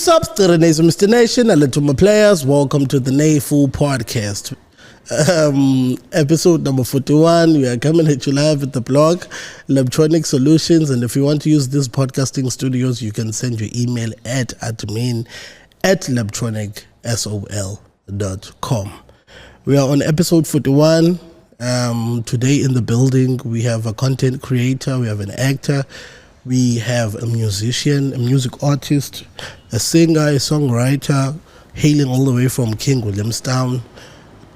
What's up, still Renee's Mr. Nation, and to my players, welcome to the Nayfu podcast. Episode number 41. We are coming at you live at the blog, Labtronic Solutions, and if you want to use this podcasting studios, you can send your email at admin@labtronicsol.com. We are on episode 41. Today in the building, we have a content creator, we have an actor, we have a musician, a music artist, a singer, a songwriter, hailing all the way from King Williamstown.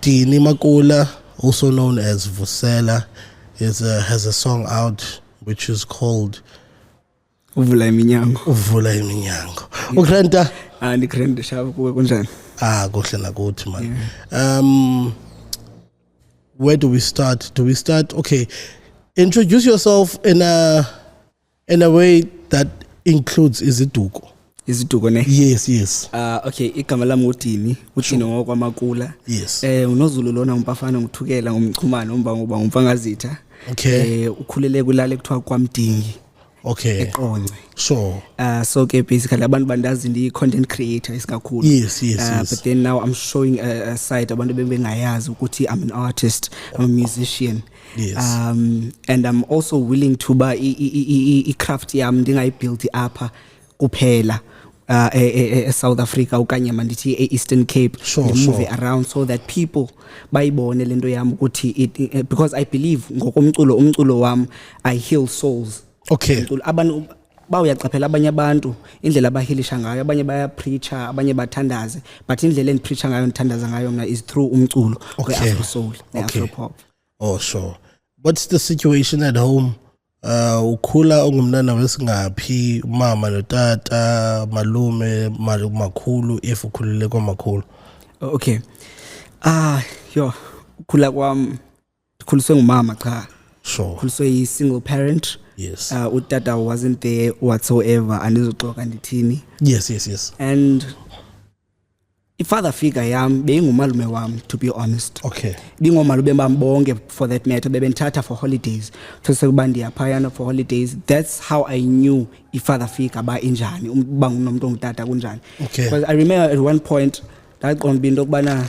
Dini Makula, also known as Vusela, has a song out which is called Uvula Iminyango. Uvula Iminyango. Ukrenta? Ndikrenta shaba kuwe kunjani? Kuhle nakuthi man. Where do we start? Okay. Introduce yourself in a way that includes iziduko. Iziduko ne? Yes. Okay, igama lami uDini ngokwaMakula. Yes. Unozulu lona umpafana ngithukela ngomchumano ngoba ngumfangazitha. Okay. Ukhulele kulala kuthiwa kwaMdingi. Okay. Eqonce. Sure. So ke basically abantu bandazi ndi content creator isikakhulu. Yes. But then now I'm showing a side abantu bengayazi ukuthi I'm an artist, I'm a musician. Yes. And I'm also willing to buy craft yami ndingayibuild apha kuphela. South Africa okanye mandithi Eastern Cape, move around so that people bayibone lento yami ukuthi because I believe umculo wami I heal souls. Okay. Abantu bawuyacaphela abanye abantu indlela abahilisha ngayo, abanye baya preacher, abanye bathandaze, but indlela endipreacher ngayo ndithandaza ngayo mina is through umculo we-Afro soul, Afro pop. Oh sure. What's the situation at home? Ukhula ungumntana wesingaphi, mama notata, malume, makhulu, if ukhulile kwamakhulu? Okay. Ukhula kwami ukhuliswe ngumama cha. Sure. Ukhuliswe yi-single parent. Yes. Utata wasn't there whatsoever andizoxoka ndithini. Yes. And father figure yami beyingumalume wami, to be honest. Okay. Bingomalume bami bonke for that matter bebenthatha for holidays. Sekuba ndiyaphayana for holidays. That's how I knew father figure ba injani, uba ngunomuntu ongutata kunjani. Okay. Because I remember at one point ndaqonda into kubana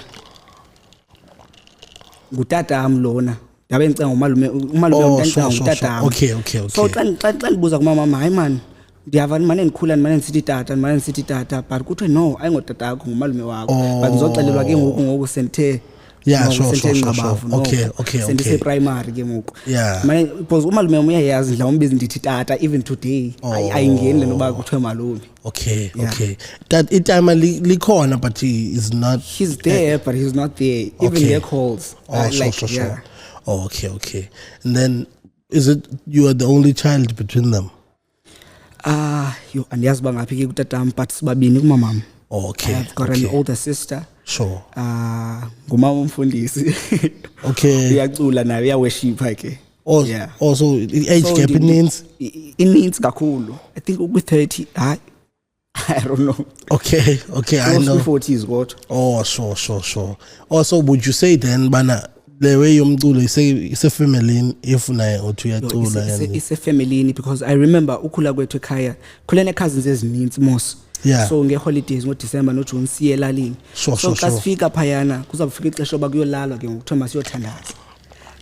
ngutata am lona. Ndabe ngicanga umalume ngicanga ngutata am. Okay. So xa ndibuza kumama hayi man ndiyava manje ndikhula manje nisithi tata but kuthiwe no ayingotata yakho ngumalume wakho but ngizoxelelwa ke ngoku senthe sure. Okay. sendise primary ke ngoku Yeah. manje because umalume uyayazi ndla umbizi ndithi tata even today ayingeni lenoba kuthiwe malume. Okay. That itime likhona but he is not. He's there but he's not there. Even their calls. Sure. Yeah. Oh, okay. And then is it you are the only child between them? Andiyazi bangaphi ke kutatam but sibabini kumamam. Okay. I've got an older sister. Sure. Ngumama umfundisi. Okay. Uyacula naye uyaworshipa ke. Also age gap means kakhulu. I think with 30 I don't know. Okay, I know. 40s what? Oh, sure. Also, would you say then bana the way yomculo is a family if naye uthi uyacula and it's a family because I remember ukhula kwethu ekhaya khulene cousins ezininzi mos. Yeah. So nge-holidays ngo-December no-June siye elalini. So xa sifika phayana kuzawufika ixesha yoba kuyolalwa ke ngokuthiwa masiyothandaza.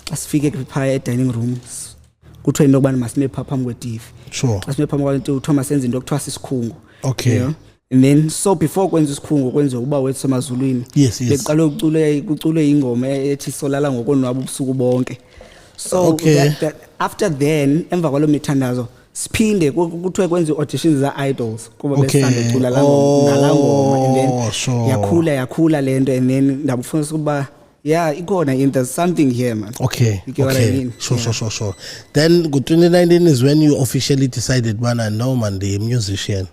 Xa sifike phaya e-dining room kuthiwa into yokubana masime phaa phambi kwe-TV. Sure. Xa sime phambi kwanto kuthiwa masenze into yokuthiwa sisikhungu. Okay. You know? And then so before kwenza isikhungu kwenziwa uba wethu semazulwini. Yes. Beqale kuculwe ingoma ethi solala ngokonwaba ubusuku bonke. So that after then emva kwalo mithandazo siphinde kuthiwe kwenza auditions za-idols kuba besanda ucula ngalangoma and then yakhula lento and then ndabufundisa ukuba ikona there's something here man. Okay. You get what I mean? Sure. Then 2019 is when you officially decided man no man the musician.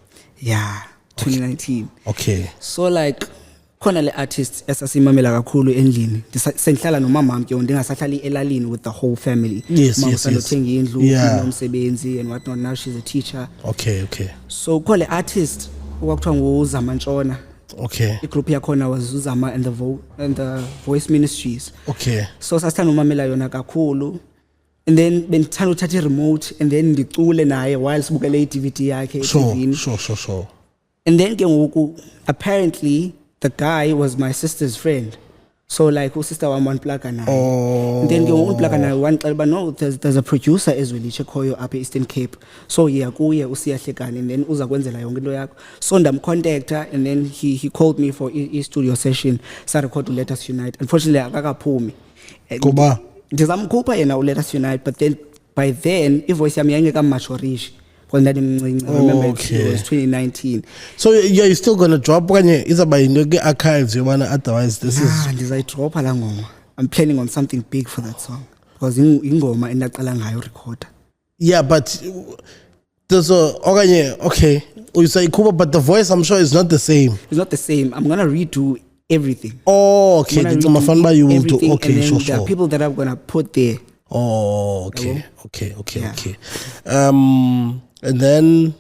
2019. Okay. So like khona le artists esasimamela kakhulu endlini sengihlala nomama wami ke ndingasahlali elalini with the whole family. Mama usandothenga indlu nomsebenzi and what not, now she's a teacher. Okay. So khole artist okwakuthiwa nguZamantshona. Okay. Igroup yakhona was uZama and the Voice Ministries. Okay. So sasithanda umamela yona kakhulu. And then bengithanda uthatha remote and then ndicule naye while sibukele i-DVD yakhe eTVini. Sure. And then apparently the guy was my sister's friend. So like sister wami wanplaka naye. And then unplaka naye wanixela uba no, there's a producer ezwelitshe khoyo apha Eastern Cape. So yeah kuye usiyahlekana and then uza kwenzela yonke into yakho. So ndamcontacta and then he called me for a studio session. Sa record Let Us Unite. Unfortunately akakaphumi. Kuba ndizamkhupha yena Let Us Unite, but then by then ivoice yami yayingeka mature-ish. I remember it was 2019. So yeah, you're still gonna drop when it's about in archives you wanna, otherwise this is I drop la ngoma. I'm planning on something big for that song because ingoma endaqala ngayo record. Yeah, but there's okay. You say Kuba, but the voice I'm sure is not the same. It's not the same. I'm gonna redo everything. Oh, okay. It's my fun by you will do. Okay, and then sure. There are people that I'm gonna put there. Oh, okay, okay. And then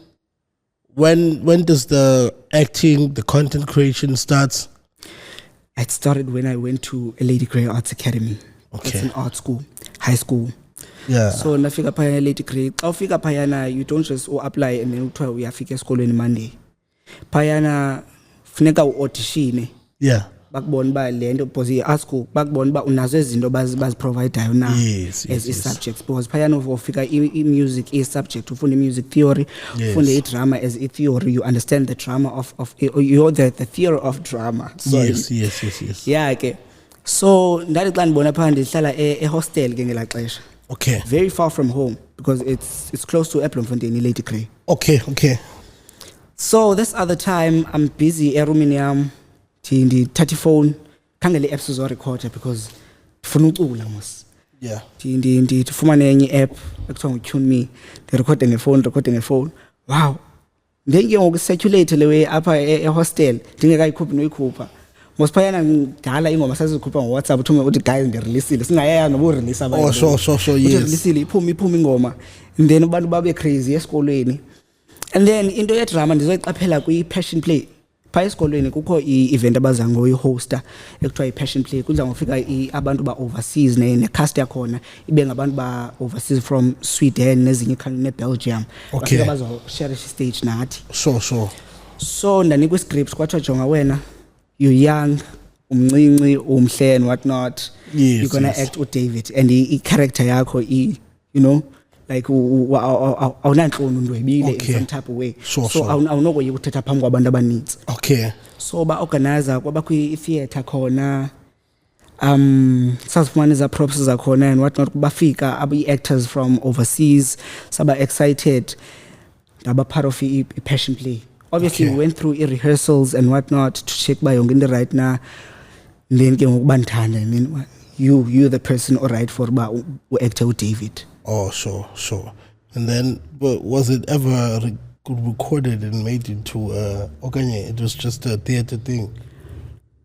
when does the acting, the content creation starts? It started when I went to a Lady Grey Arts Academy. Okay. It's an art school, high school. Yeah. So nafika phaya Lady Grey. Xa ufika phayana, you don't just apply and then uthiwa uyafika esikolweni Monday. Phayana funeka uaudition. Yeah. Bakubona ba lento because i-art school bakubona ba unazo izinto baziprovidayo na yes, as subjects because phayana ufika i-music i-subject ufunda i-music theory ufunde i-drama as i-theory, you understand the drama of you're the theory of drama. Yes. Yeah ke so ndathi xa ndibona phaa ndihlala ehostel ke ngelaa xesha. Okay. Very far from home because it's close to Eblomfontein, Lady Grey. Okay. So this other time I'm busy erumini yam ndithatha ifowuni khangele i-apps zorecorda because ndifuna ucula mos. Yeah. Ndifumane enye i-app ekuthiwa nguTune Me, ndirekhode ngefowuni. Wow, ndenge ngokusirculate le way apha ehostel ndingekayikhuphi noyikhupha mos phayana ngidala ingoma sazikhupha ngoWhatsApp uthume uthi guys ndireleasile singayaya noba urelease abantu. Oh sure yes. Releasile iphuma ingoma and then abantu babe crazy esikolweni. And then into yedrama ndizoyiqaphela kwi-passion play. Phaya esikolweni kukho i-event abaza ngoyi-hosta ekuthiwa i-passion play. Kudla ngofika abantu ba-overseas ne-cast yakhona ibe ngabantu ba-overseas from Sweden nezinye ikhani ne-Belgium. Okay. Bafika bazo-share stage nathi. Sure. So ndanikwa i-script kwathiwa jonga wena, you're young, umncinci, umhle and what not. Yes, you're gonna act uDavid and i-character yakho you know like awunantloni undwebile in some type of way. Sure. So awunokoyika uthetha phambi kwabantu abaninzi. Okay. So ba-organizer kwabakho i-theatre khona sazifumana eza props zakhona and what not. Bafika i-actors from overseas saba excited ngaba part of i-passion play. Obviously we went through i-rehearsals and what not to check ba yonke into right na then ke ngokuba ndithanda and then you're the person alright for ba u-actor uDavid. Oh sure. And then was it ever recorded and made into okay, it was just a theater thing?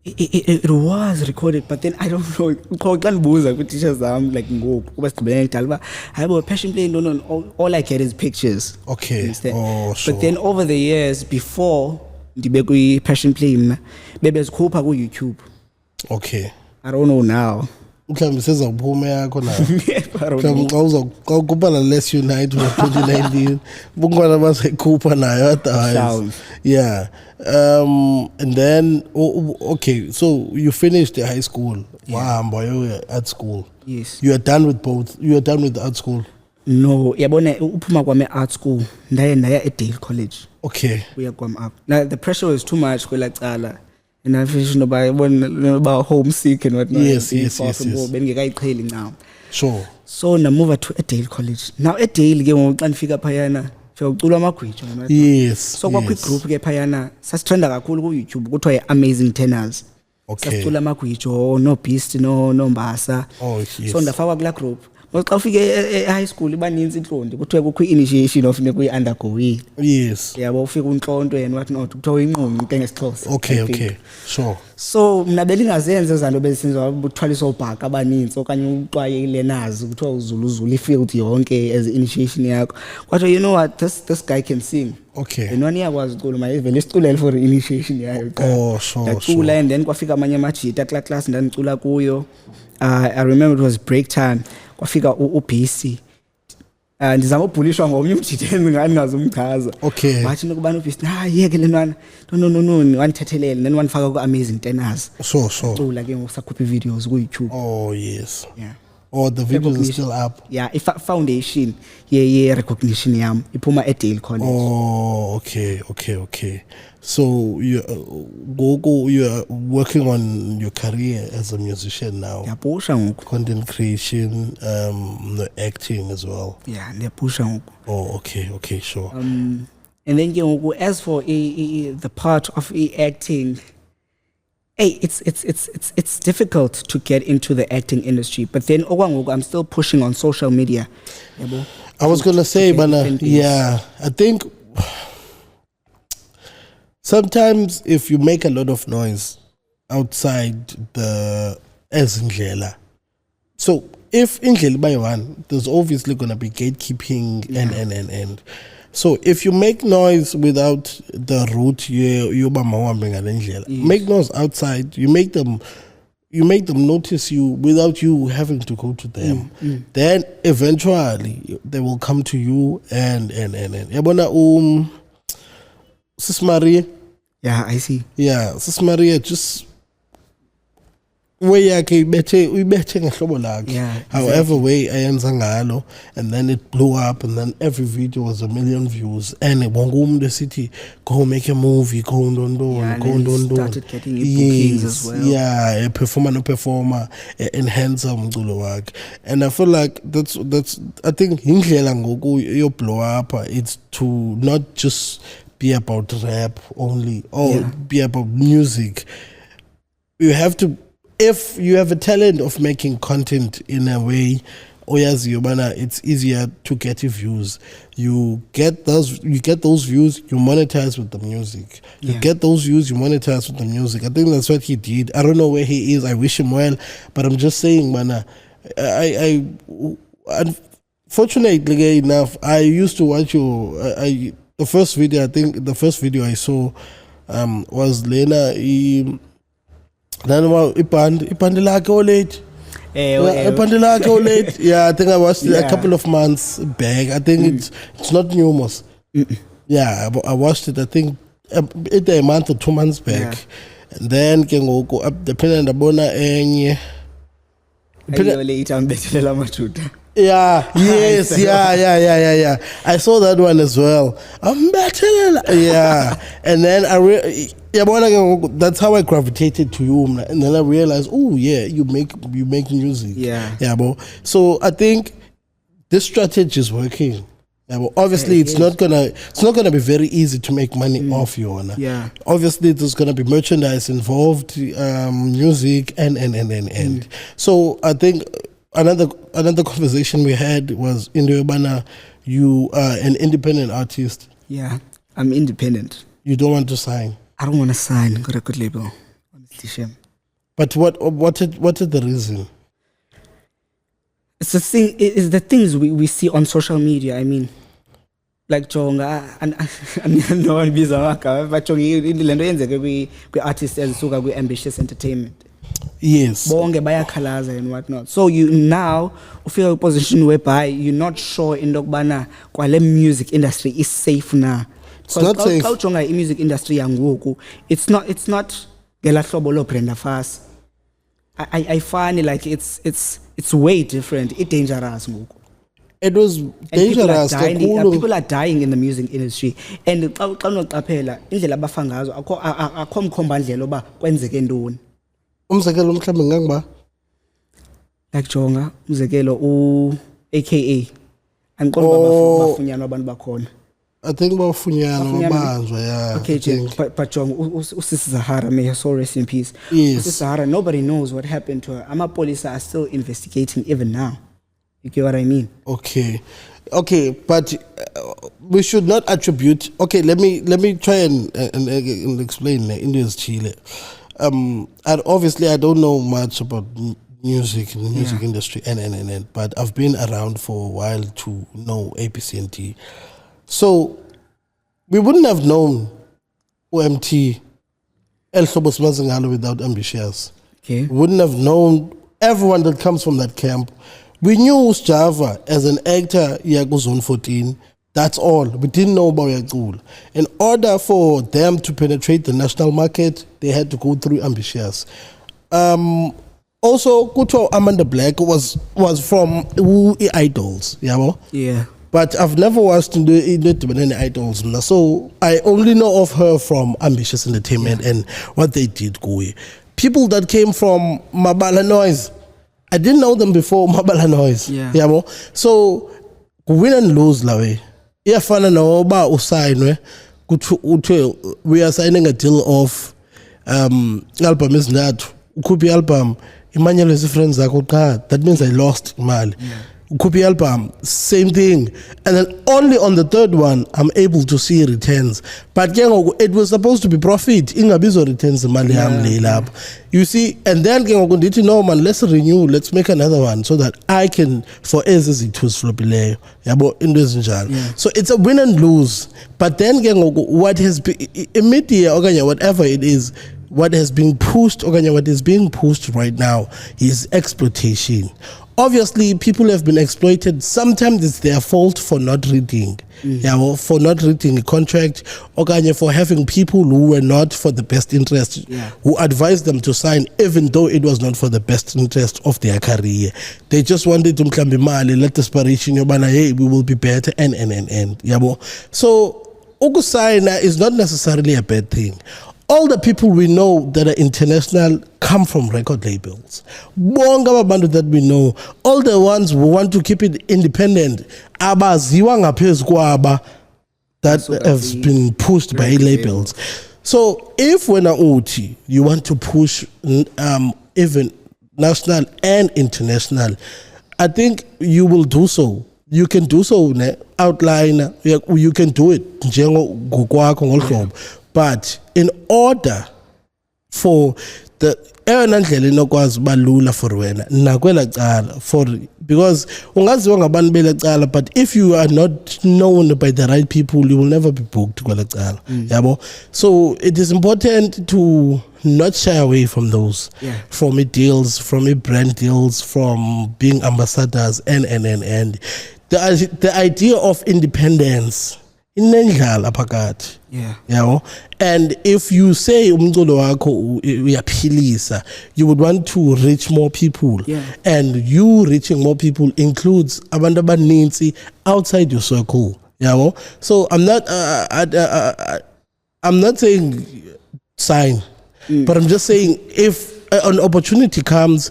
It was recorded, but then I don't know. Xa ndibuza kwi-teachers zam like ngoku kuba sigqibele ngidala uba hayibo passion play no, all I get is pictures. Okay. Oh sure. But then over the years before ndibe kwi-passion play mna bebezikhupha ku-YouTube. Okay. I don't know now. Mhlawumbe sezakuphuma yakho nayo. Mhlawumbe xa ukhupha la Let's Unite ngo-2019 bungwana basekhupha nayo otherwise. Yeah. And then okay, so you finished the high school. Wahamba you at school. Yes. You are done with both. You are done with the art school. No, yabona uphuma kwami art school ndaya eDale College. Okay. Uya kwami up. Now the pressure was too much kwela cala. And I finished about homesick and whatnot. Yes. Bengekayiqheli now. Sure. So move to eDale College. Now eDale ke ngoxa ndifika phayana ucula amagwijo. Yes. So kwakho igroup ke phayana sasithanda kakhulu ku YouTube kuthiwa i-Amazing Tenors. Okay. Sasicula amagwijo no Beast no Mbasa. Oh yes. So ndafakwa kula group. Xa ufike high school ibaninzi inhlondi kuthiwa kukho initiation of nekuyi-undergoing. Yes. Yabo ufika unhlonto and what not kuthiwa uyinqumi ke ngesixhosa. Okay. Sure. So mna belingazenze ezanto bezisenziwa buthwaliswa ubhaka abaninzi okanye uxwaye ilearners kuthiwa uzulu ifield yonke as initiation yakho. Kwathi you know what this guy can sing. Okay. Enwani yakwazi ucula maye vele siculele for initiation yayo. Oh sure. Ndacula and then kwafika amanye amajita kula class ndandicula kuyo. I remember it was break time. Kwafika uBC ndizama ubhulishwa ngomnye umjiteni ngazumchaza. Okay. Wathi nokubana ufisi yeke lentwana no wandithethelele then wandifaka ku Amazing Tenors. So Cula ke ngokusakhupha videos ku YouTube. Oh yes. Yeah. Oh, the videos are still up. Yeah, foundation ye recognition yam iphuma at Dale College. Oh, okay. So you are working on your career as a musician now. Ngiyapusha ngoku. Content creation, the acting as well. Yeah, ngiyapusha ngoku. Oh, okay, sure. And then ke ngoku as for the part of acting, hey, it's difficult to get into the acting industry, but then okwangoku I'm still pushing on social media. Yabo. I was gonna say, Bana, yeah, I think sometimes if you make a lot of noise outside the Ezindlela, so if Indlela by one, there's obviously gonna be gatekeeping and. So if you make noise without the root, make noise outside. You make them notice you without you having to go to them. Then eventually they will come to you and. Yabona Sis Maria. Yeah, I see. Yeah, Sis Maria just way uyibethe ngehlobo lakhe. Yeah, however way ayenza ngalo, and then it blew up, and then every video was 1 million views, and wonke umuntu esithi go make a movie, go ndondoni, started getting bookings as well. Yeah, a performer enhance umculo wakhe. And I feel like that's I think indlela ngoku yo blow up, it's to not just be about rap only or be about music. You have to, if you have a talent of making content in a way, it's easier to get your views. You get those views, you monetize with the music. You get those views, you monetize with the music. I think that's what he did. I don't know where he is. I wish him well, but I'm just saying, man. I unfortunately enough, I used to watch you. The first video I saw was Lena. Ibhande lakhe late. Yeah, I think I watched it a couple of months back. I think it's not numerous. Yeah, I watched it. I think either a month or 2 months back, and then can go up depending on the enye. Yeah, yes, yeah. I saw that one as well. I'm better. Yeah, and then that's how I gravitated to you, and then I realized, oh yeah, you make music. Yeah, bro. So I think this strategy is working. Yeah, but obviously it's not gonna be very easy to make money off you. Yeah. Obviously there's gonna be merchandise involved, music and. So I think another conversation we had was in Yobana, you are an independent artist. Yeah, I'm independent. You don't want to sign. I don't want to sign. Got a good label. Honestly, shame. But what is the reason? It's the thing. It's the things we see on social media. I mean, like Jonga and no one bizarre, but Jongi lento yenzeke kwi artists ezisuka kwi Ambitious Entertainment. Yes. Bonge bayakhalaza and whatnot. So you now feel a position whereby you're not sure in lokubana kwale music industry is safe now. It's not safe. Kawujonga music industry yangoku, it's not ngela hlobo lo Brenda Fassie. I find like it's way different. It's dangerous ngoku. It was dangerous. People are dying in the music industry, and xa unoqaphela indlela abafa ngazo akho mkhombandlela oba kwenzeke ntoni. Umzekelo mhlawumbe ngangba like Jonga umzekelo aka andiqondi bafunyanwa abantu bakhona. I think bafunyanwa babanjwa, yeah. Okay, but Jonga uSisi Zahara, may her soul rest in peace. Yes. uSisi Zahara, nobody knows what happened to her. Amapolice are still investigating even now. You get what I mean? Okay, but we should not attribute. Okay, let me try and explain India's Chile. Obviously I don't know much about music and the music industry and but I've been around for a while to know ABCNT. So we wouldn't have known OMT El Hlobo Simazingalo without Ambitious. Okay. We wouldn't have known everyone that comes from that camp We knew Sjava as an actor Zone 14. That's all. We didn't know about Uyacula. In order for them to penetrate the national market, they had to go through Ambitious. Also, Kuto Amanda Black was from Idols, Yeah. But I've never watched any Idols. So I only know of her from Ambitious Entertainment and what they did. People that came from Mabala Noise, I didn't know them before Mabala Noise. Yeah. So win and lose la way. Iyafana no ba usayinwe kuthi we are signing a deal of album is that could be album imanyelwe friends zakho qha, that means I lost imali. Could be album, same thing. And then only on the third one, I'm able to see returns. But it was supposed to be profit. Ingabizo returns the You see, and then no man, let's renew, let's make another one so that I can, for as it was flopile. So it's a win and lose. But then what has been media or whatever it is, what has been pushed or what is being pushed right now is exploitation. Obviously, people have been exploited. Sometimes it's their fault for not reading, for not reading a contract, or for having people who were not for the best interest, who advised them to sign, even though it was not for the best interest of their career. They just wanted to let desperation, hey, we will be better, and. So, Ugusaina is not necessarily a bad thing. All the people we know that are international come from record labels. Bonga bantu that we know, all the ones who want to keep it independent, abaziwa ngaphezu kwaba that have been pushed by labels. So if when uthi you want to push even national and international, I think you will do so. You can do so, outline, you can do it. But in order for the because but if you are not known by the right people, you will never be booked. So it is important to not shy away from those, from it deals, from it brand deals, from being ambassadors, and the idea of independence. And if you say you would want to reach more people, and you reaching more people includes abantu outside your circle. So I'm not saying sign, but I'm just saying if an opportunity comes,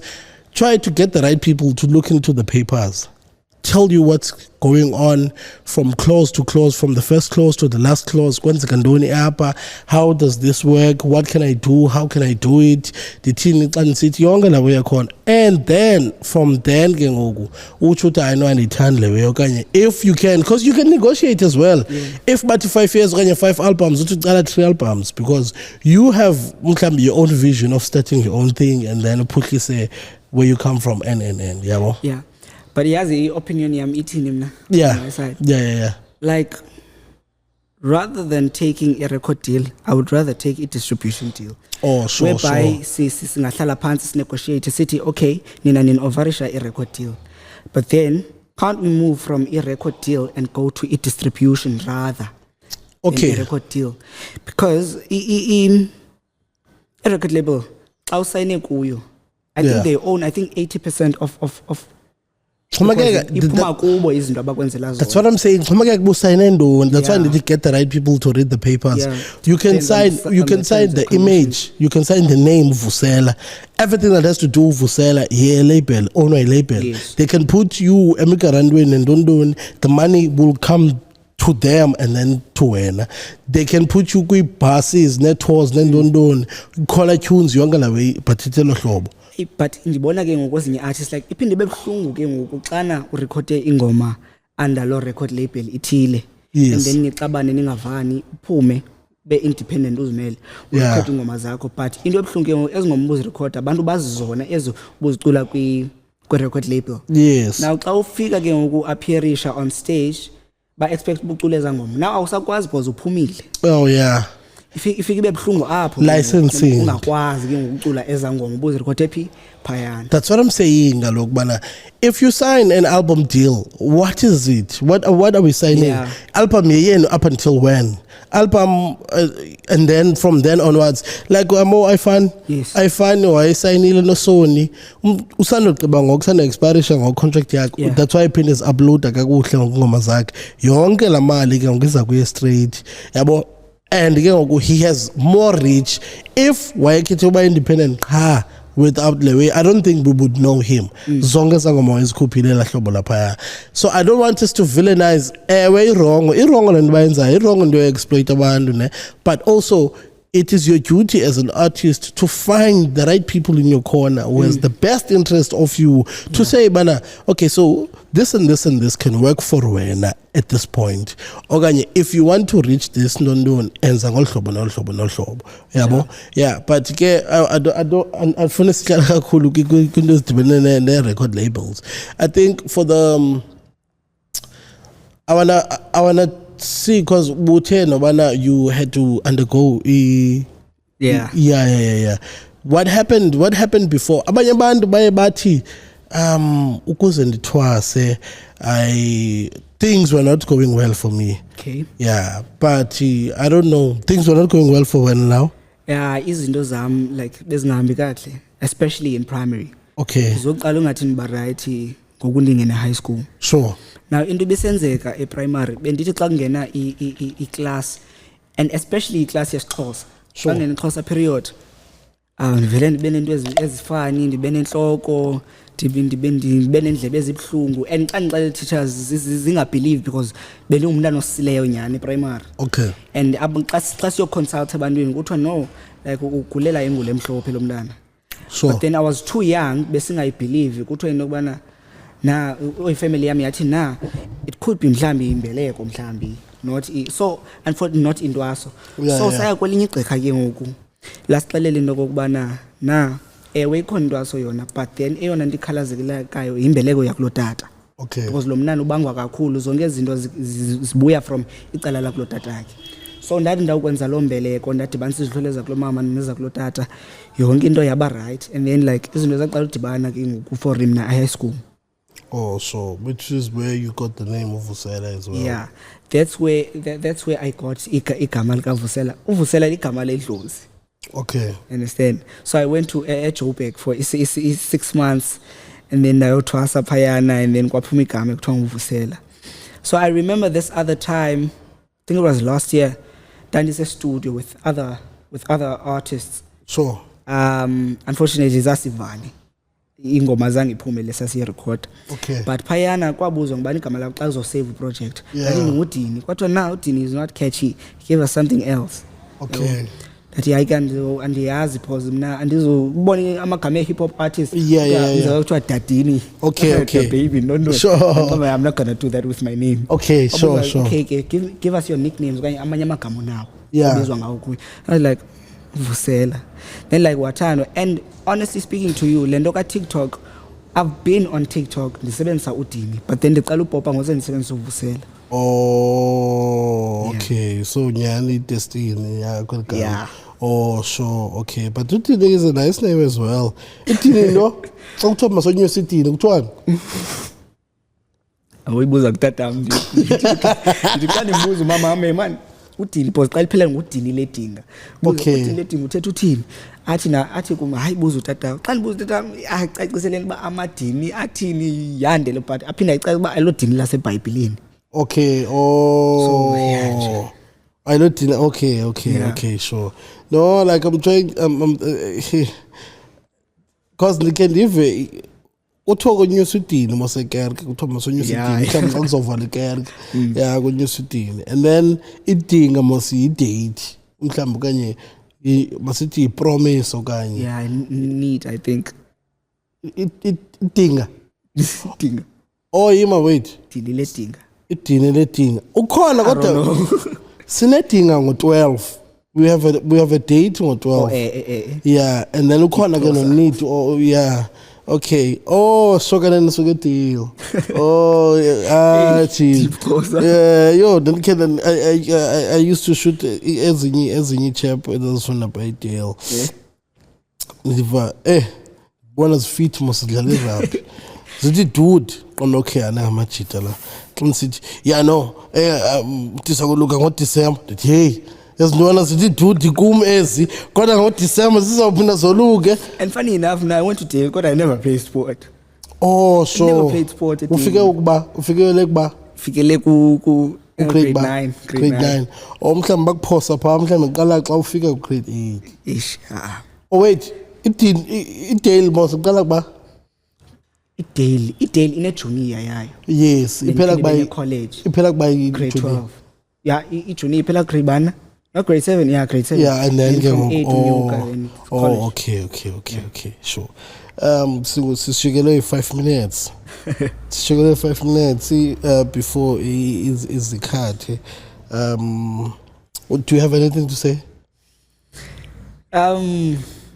try to get the right people to look into the papers. Tell you what's going on from clause to clause, from the first clause to the last clause. How does this work? What can I do? How can I do it? And then from then, if you can, because you can negotiate as well. If but 5 years, 5 albums, 3 albums, because you have your own vision of starting your own thing, and then put say where you come from and. Yeah. But he has the opinion I'm eating him now. Yeah. Like, rather than taking a record deal, I would rather take a distribution deal. Oh, sure. Whereby negotiate city, okay, nina overisha a record deal. But then can't we move from a record deal and go to a distribution rather? Okay. A record deal. Because a record label, outside I think they own 80% of that's what I'm saying. That's why I need to get the right people to read the papers. You can sign the image, you can sign the name Vusela. Everything that has to do with Vusela, label, own a label. They can put you Emeka Randwin and Dondon, the money will come to them and then to when they can put you with passes, networks, then Dondon, color tunes, younger particular job. But ndibona ke ngokwezinye artists like iphinde bebhlungu ke ngokuxana urekhode ingoma under lo record label ithile, and then ngixabane ningavani uphume be independent uzimele urekhode ingoma zakho. But into ebhlungu ke ezingoma uzirekhode abantu bazizona ezo buzicula kwi record label. Now xa ufika ke ngoku appearisha on stage ba expect ubucula ezangoma, now awusakwazi because uphumile. ifike ibe buhlungu apho licensing ungakwazi ke ngokucula ezangoma ubuze record ephi phayana. That's what I'm saying ngalokho bana if you sign an album deal, what is it? What are we signing? Yeah. Album yenu up until when? Album and then from then onwards, like iPhone wayesignile no Sony usandogqiba ngokusanda expiration ngo contract yakhe. That's why iphinde is upload kakuhle ngoma zakhe yonke la mali ke ngiza kuye straight yabo. And again, he has more reach. If wayekhethe uba independent without Lewe, I don't think we would know him. Zonke sangoma ezikhuphile la hlobo lapha. So I don't want us to villainize wrong lento bayenzayo, wrong into exploit abantu ne. But also it is your duty as an artist to find the right people in your corner who has the best interest of you to say, bana, okay, so this and this and this can work for wena at this point. Okanye, if you want to reach this, enza ngolhlobo. Yabo? Yeah, but ke I don't unfuna sihlala kakhulu kwinto ezidibene ne record labels. I think for the I wanna see, because you had to undergo what happened before abanye abantu baye bathi ukuze ndithwase things were not going well for me. Okay. Yeah, but I don't know, things were not going well for when now. Yeah, izinto zam like bezingahambi kahle, especially in primary. Okay. Zokuqala ungathi niba right ngokulingene high school. Sure. Now into besenzeka primary bendithi xa kungena i-class and especially i-class yesiXhosa. Sure. Xa ngenixhosa period. Ndivele ndibe nento ezifani, ndibe nentloko, ndibe nendlebe ezibhlungu and xa ndixelela teachers zingabelieve because bendingumntana osileyo nyani primary. Okay. And xa siyo consult abantwini kuthiwa no, like ugulela ingule emhlophe lo mntana. Sure. But then I was too young besingayibelieve kuthiwa into kubana na family yami yathi na it could be mhlambi imbeleko mhlambi not so unfortunately not intwaso. So saya kwelinye igqirha ke ngoku lasixelela into kokubana na ewe ikhona intwaso yona but then eyona nto ikhalazekilekayo imbeleko yakulo tata. Okay. Because lo mnana ubangwa kakhulu zonke izinto zibuya from icala lakulo tata yakhe. So ndathi ndawukwenza lo mbeleko ndadibanisa izidlolo zakulo mama nezakulo tata yonke into yaba right and then like izinto zaqala udibana ke ngoku for him na high school. Oh, so which is where you got the name of Vusela as well. Yeah, that's where I got igama lika Vusela. Uvusela igama ledlozi. Okay. Understand? So I went to Joburg for 6 months and then ndayothwasa phayana and then kwaphuma igama ekuthiwa nguvusela. So I remember this other time, I think it was last year, ndandise studio with other artists. Sure. Unfortunately zasivani. Ingoma zange iphume lesa record. Okay. But phayana kwabuzwa ngibani igama lakho xa uzosave project. Ngathi ngudini. Kwathiwa now udini is not catchy. Give us something else. Okay. That I can do andiyazi because mina andizobona amagama hip hop artists. Yeah. Ngizokuthiwa Dadini. Okay. Baby, no. Sure. I'm not gonna do that with my name. Okay, sure. Okay, give us your nicknames okanye amanye amagama nawo. Yeah. Bizwa ngawo kuyi. I was like Vusela. Then like Watano, and honestly speaking to you, lento ka TikTok, I've been on TikTok ndisebenzisa udini, but then ndiqala upopa ngose ndisebenzisa uvusela. Oh, okay. So nyani Destiny, yeah. Oh, sure. Okay, but Udini is a nice name as well. Udini no? Xa kuthiwa masonyusa idini kuthiwani? Awuyibuza kutata mntu. Ndiqala ndibuza umama wami man. Udini because xa liphela ngudini ledinga. Okay. Udini ledinga uthetha uthini? Athi kuma hayi buza utata. Xa ndibuza utata acaciseleni ba amadini athini yandele but aphinda icacisa ba alodini laseBhayibhelini. Okay. Oh. So yeah. I know. Okay, sure. No, like I'm trying because they can live uthiwa konyusa udini mosekerke kuthiwa masonyusa idini mhlawumbi xa kuzovala ikerke ya konyusa udini and then idinga mosiyidate mhlawumbi okanye masithi ipromise okanye yeah need I think idinga oh yima wait idini ledinga ukhona kodwa sinedinga ngo12 we have a date ngo12 oh, yeah and then ukhona ke no need oh yeah Okay. Oh, Shoganen Sugatil. Oh, geez. Yeah, yo, then I used to shoot as any chap with those from the by Dale. One of feet must deliver rap. Zithi dude okay ana amajita la. Xa nisithi yeah no tisakuluka ngoDecember ndithi hey yazintwana zithi dude kum ezi kodwa ngoDecember sizawuphinda zoluke. And funny enough now I went to Dale but I never played sport. Oh sure. I never played sport at ufikele ku grade 9. Grade 9. Oh mhlawumbe bakuphosa phaa mhlawumbe uqala xa ufika ku grade 8. Ish. Oh wait, iDale mos uqala kuba iDale ine junior yayo. Yes, iphela kuba college. Iphela kuba grade 12. Yeah, junior iphela grade 1. No, grade 7, yeah, grade 7. Yeah, and then from 8 to Nyuka. Oh, okay, sure. Sishikele 5 minutes. Sishikele 5 minutes before is the card. Do you have anything to say?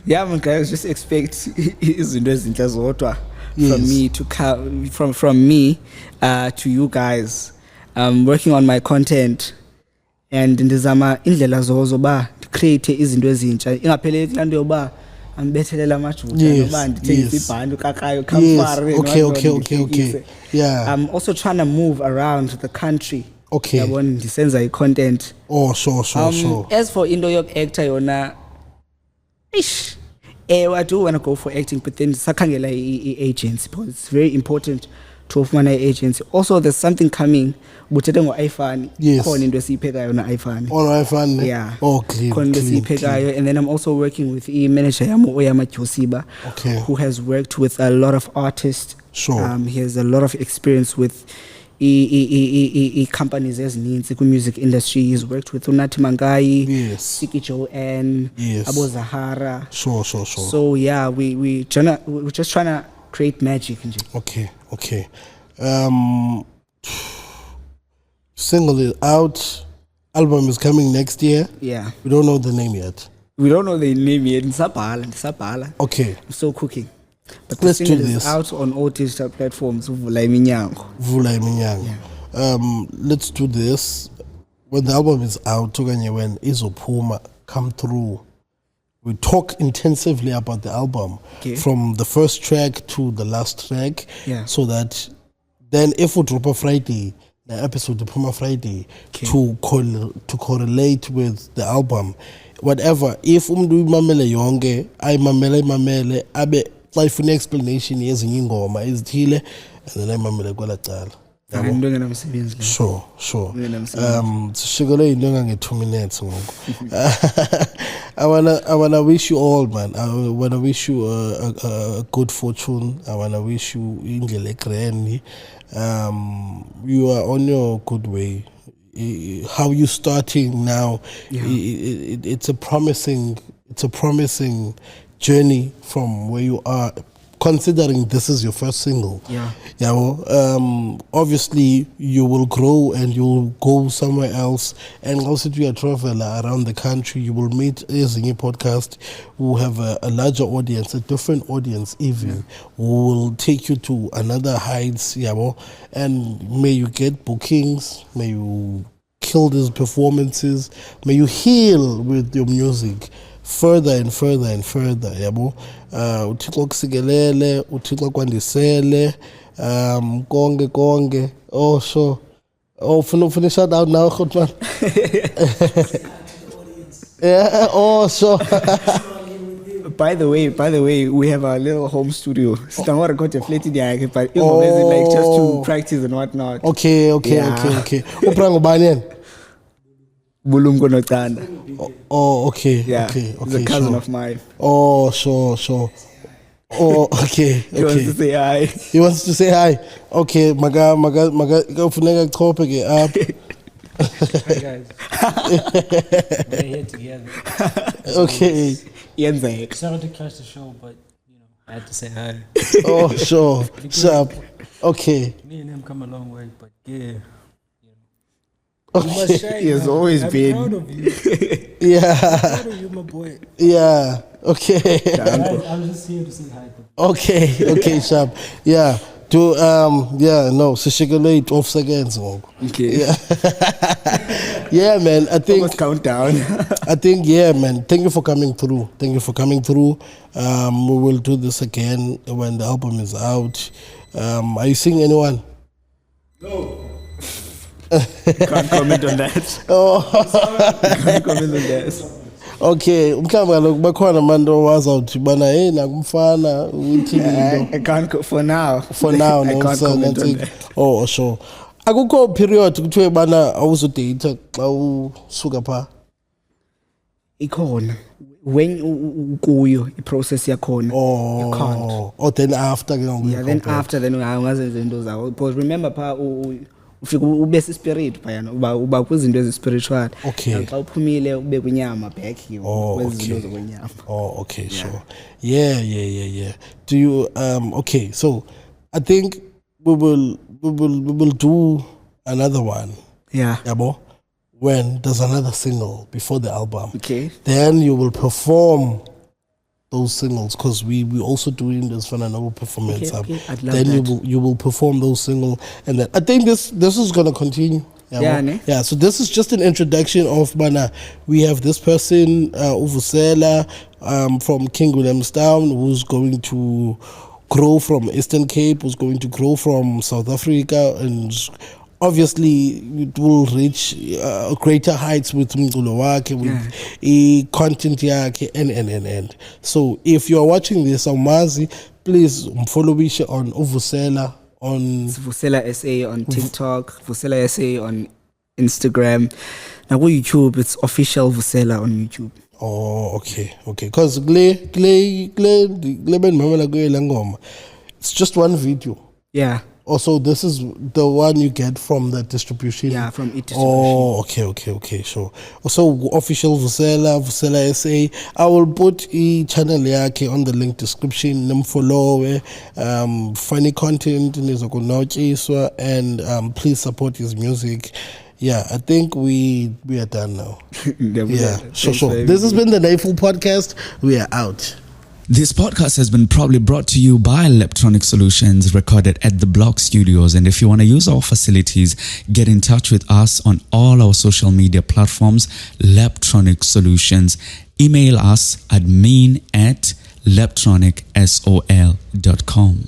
Yeah, man, guys, just expect izinto ezinhle zodwa from me to come from me to you guys. Working on my content and ndizama indlela zoba create izinto ezintsha ingapheleli lanto yoba ambethelela amajuda noma ndithengisa ibhandi ukakayo kamfare. Okay. Yeah. I'm also trying to move around the country. Okay. Yabona ndisenza i-content. Oh, sure. As for into yoku-actor yona I do want to go for acting, but then sakhangela i-agency because it's very important to ufumana i-agency. Also, there's something coming. Buthethe ngo-iFunny. Yes. Khona into esiyiphekayo na-iFunny. On iFunny. Yeah. Oh, clean. Khona into esiyiphekayo, and then I'm also working with i-manager yami Oyama Josiba, who has worked with a lot of artists. Sure. He has a lot of experience with companies ezininzi ku-music industry. He's worked with Unathi Mangai, Siki Joanne, Abo Zahara. Sure. So yeah, we're just trying to create magic. Okay. Single is out. Album is coming next year. Yeah. We don't know the name yet. Nisabhala. Okay. I'm still cooking. But let's the do single this. is out on all digital platforms. Vula Iminyango. Let's do this. When the album is out, when Izopuma come through, we talk intensively about the album from the first track to the last track. Yeah. So that then if we drop a Friday, the episode Puma Friday to correlate with the album, whatever. If mamele yonke, I mamele abe life an explanation is ingoma is thile and then I mamele kwala cala. Sure. Sishikole indonga nge 2 minutes ngoku. I wanna wish you all, man. I wanna wish you a good fortune. I wanna wish you indlela grand. You are on your good way. How you starting now? It's a promising journey from where you are. Considering this is your first single, obviously you will grow and you will go somewhere else, and also to a traveler around the country. You will meet Ezinye podcast who have a larger audience, a different audience even, who will take you to another heights, and may you get bookings, may you kill these performances, may you heal with your music further and further yabo. Uthixo kusikelele, uthixo kwandisele, konke. Oh sure. Oh finish shout out now, Khotman. Yeah, oh sure. By the way, we have our little home studio. Stangora got a flat in the but like just to practice and whatnot. Okay. Uprango bani? Bulungo Notanda. Oh, okay. Yeah, okay. He's a cousin of mine. Oh, sure. Oh, okay. He wants to say hi. He wants to say hi. Okay, maga kufuneka chopeke up. Hi guys. We're here together. Okay. Sorry to catch the show, but I had to say hi. Oh, sure. Sharp. Okay. Me and him come a long way, but yeah. You must shine. He has man. always I'm been. proud of you. Yeah. Proud of you, my boy. Yeah. Okay. Guys, I'm just here to say hi. Okay, sharp. Yeah. No, sishikele 12 seconds. Okay. Yeah. Yeah, man. I think Almost countdown. yeah, man. Thank you for coming through. We will do this again when the album is out. Are you seeing anyone? Can't comment on that. Can't comment on that. Okay, mhlawumbe kaloku bakhona abantu owazawuthi bana hey nakumfana uthini I can't go for now. for now I no can't so comment on nothing. that. Oh sure. Akukho period kuthiwe bana awuzodate xa usuka pha. Ikhona. When kuyo process yakhona. You can't. Or then after ke ngoku. Yeah, then after then ungazenza into zakho. Because remember pha ufika ube spirit phayana uba kwizinto ezi-spiritual. Okay. Xa uphumile ube kwinyama back kwezinto okay. zokwenyama. Oh, okay, sure. Yeah. Do you okay, so I think we will do another one. Yeah. Yabo? When there's another single before the album. Okay. Then you will perform those singles because we also doing this for another performance. Okay. I'd love then that. you will perform those singles, and then I think this is gonna continue. Yeah, ne? Yeah. So this is just an introduction of Bana. We have this person, Uvusela, from King Williamstown, who's going to grow from Eastern Cape, who's going to grow from South Africa, and obviously it will reach greater heights with Mculo wakhe, with content yakhe, and. So if you are watching this on Mazi, please follow me on Uvusela on Vusela SA on TikTok, Vusela SA on Instagram. Now go YouTube, it's official Vusela on YouTube. Oh, okay. Because it's just one video. Yeah. Also, this is the one you get from the distribution. Yeah, from it distribution. Oh, okay, sure. Also, official Vusela SA. I will put channel yake on the link description. Follow, funny content, and please support his music. Yeah, I think we are done now. Yeah, sure. This has been the Nightful Podcast. We are out. This podcast has been proudly brought to you by Leptronic Solutions, recorded at the Block Studios. And if you want to use our facilities, get in touch with us on all our social media platforms, Leptronic Solutions. Email us admin@leptronicsol.com.